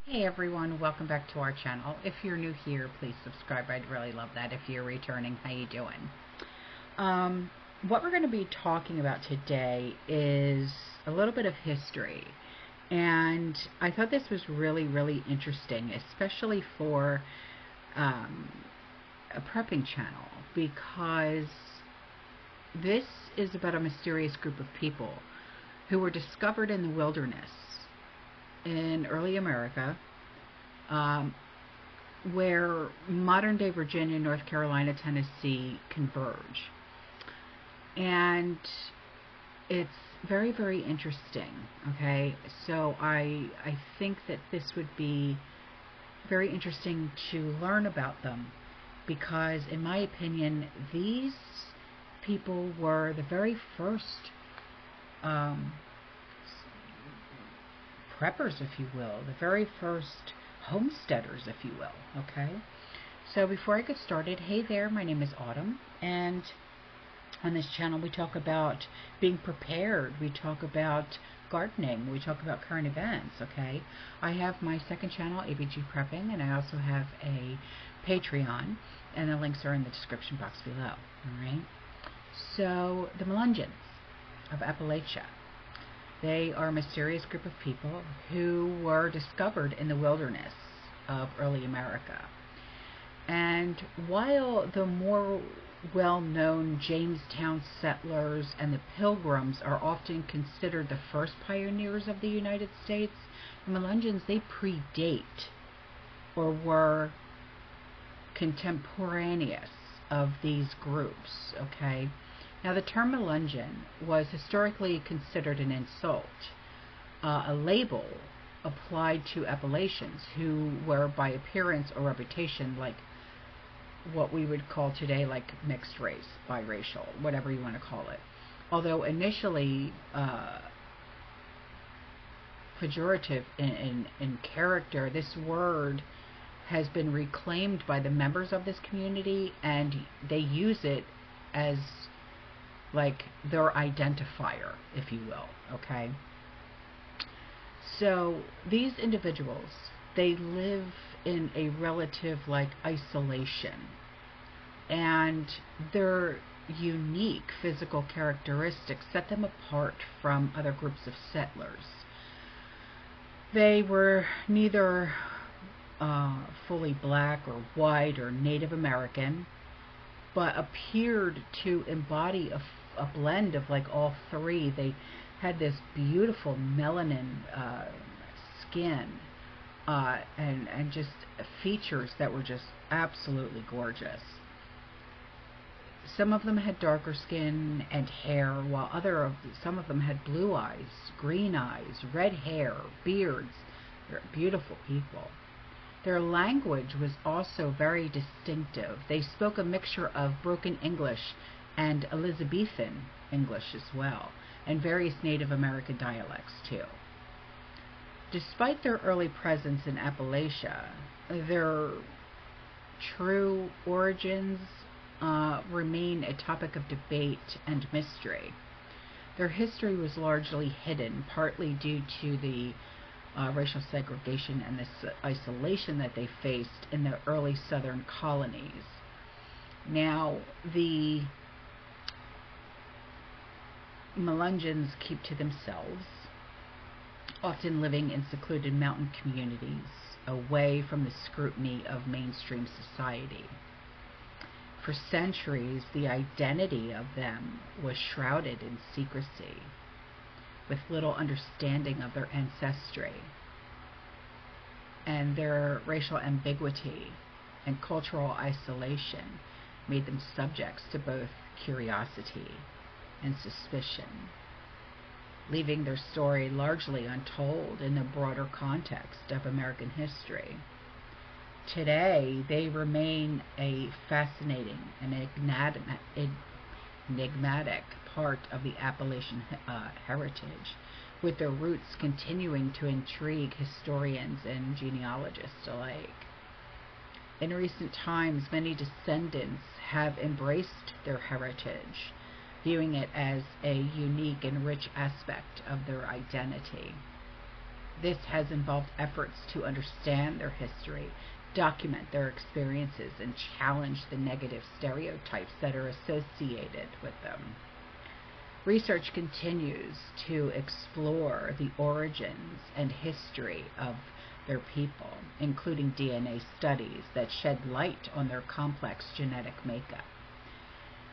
Hey everyone, welcome back to our channel. If you're new here, please subscribe. I'd really love that. If you're returning, how you doing? What we're going to be talking about today is a little bit of history. And I thought this was really interesting, especially for a prepping channel, because this is about a mysterious group of people who were discovered in the wilderness in early America, where modern-day Virginia, North Carolina, Tennessee converge. And it's very interesting, okay? So I think that this would be very interesting to learn about them, because in my opinion, these people were the very first preppers, if you will, the very first homesteaders, if you will, okay? So before I get started, hey there, my name is Autumn, and on this channel we talk about being prepared, we talk about gardening, we talk about current events, okay? I have my second channel, ABG Prepping, and I also have a Patreon, and the links are in the description box below, alright? So, the Melungeons of Appalachia. They are a mysterious group of people who were discovered in the wilderness of early America. And while the more well-known Jamestown settlers and the Pilgrims are often considered the first pioneers of the United States, the Melungeons, they predate or were contemporaneous of these groups, okay? Now, the term Melungeon was historically considered an insult, a label applied to Appalachians who were by appearance or reputation like what we would call today like mixed race, biracial, whatever you want to call it. Although initially pejorative in character, this word has been reclaimed by the members of this community, and they use it as like their identifier, if you will, okay? So these individuals, they live in a relative like isolation, and their unique physical characteristics set them apart from other groups of settlers. They were neither fully black or white or Native American, but appeared to embody a blend of like all three. They had this beautiful melanin skin and just features that were just absolutely gorgeous. Some of them had darker skin and hair, while some of them had blue eyes, green eyes, red hair, beards. They're beautiful people. Their language was also very distinctive. They spoke a mixture of broken English and Elizabethan English as well, and various Native American dialects too. Despite their early presence in Appalachia, their true origins remain a topic of debate and mystery. Their history was largely hidden, partly due to the racial segregation and this isolation that they faced in the early southern colonies. Now, the Melungeons keep to themselves, often living in secluded mountain communities, away from the scrutiny of mainstream society. For centuries, the identity of them was shrouded in secrecy, with little understanding of their ancestry, and their racial ambiguity and cultural isolation made them subjects to both curiosity and suspicion, leaving their story largely untold in the broader context of American history. Today, they remain a fascinating and enigmatic part of the Appalachian heritage, with their roots continuing to intrigue historians and genealogists alike. In recent times, many descendants have embraced their heritage, viewing it as a unique and rich aspect of their identity. This has involved efforts to understand their history, document their experiences, and challenge the negative stereotypes that are associated with them. Research continues to explore the origins and history of their people, including DNA studies that shed light on their complex genetic makeup.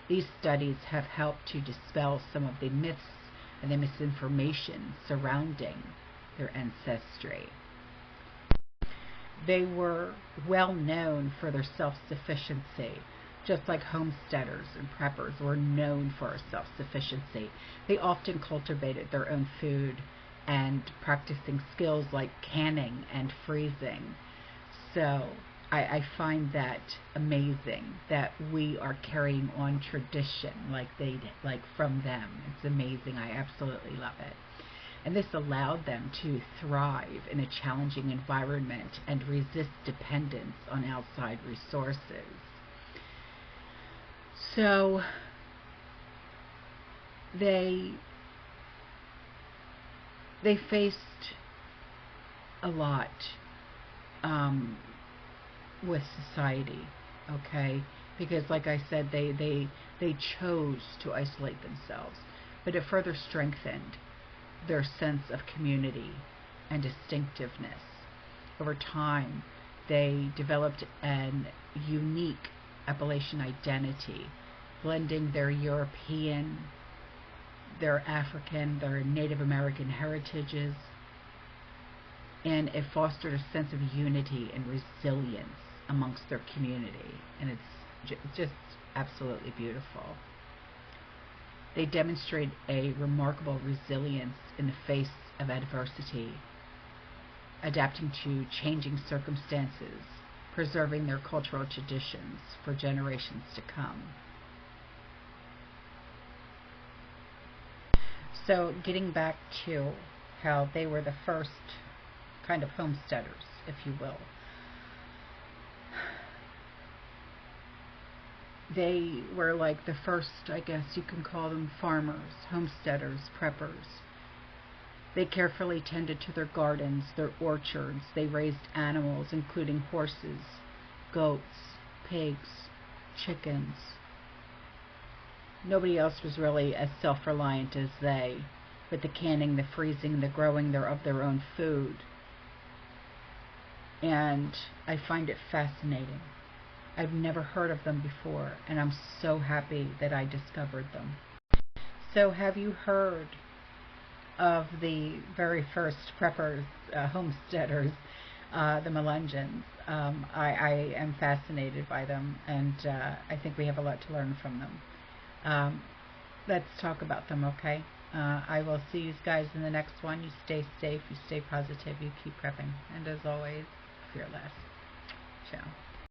These studies have helped to dispel some of the myths and the misinformation surrounding their ancestry. They were well known for their self-sufficiency, just like homesteaders and preppers were known for self-sufficiency. They often cultivated their own food and practicing skills like canning and freezing. So I find that amazing that we are carrying on tradition like from them. It's amazing. I absolutely love it. And this allowed them to thrive in a challenging environment and resist dependence on outside resources. So they faced a lot with society, okay? Because like I said, they chose to isolate themselves, but it further strengthened their sense of community and distinctiveness. Over time, they developed an unique Appalachian identity, blending their European, their African, their Native American heritages, and it fostered a sense of unity and resilience amongst their community, and it's just absolutely beautiful. They demonstrate a remarkable resilience in the face of adversity, adapting to changing circumstances, preserving their cultural traditions for generations to come. So getting back to how they were the first kind of homesteaders, if you will. They were like the first, I guess you can call them, farmers, homesteaders, preppers. They carefully tended to their gardens, their orchards. They raised animals, including horses, goats, pigs, chickens. Nobody else was really as self-reliant as they, with the canning, the freezing, the growing of their own food. And I find it fascinating. I've never heard of them before, and I'm so happy that I discovered them. So have you heard of the very first preppers, homesteaders, the Melungeons? I am fascinated by them, and I think we have a lot to learn from them. Let's talk about them, okay? I will see you guys in the next one. You stay safe, you stay positive, you keep prepping, and as always, fearless. Ciao.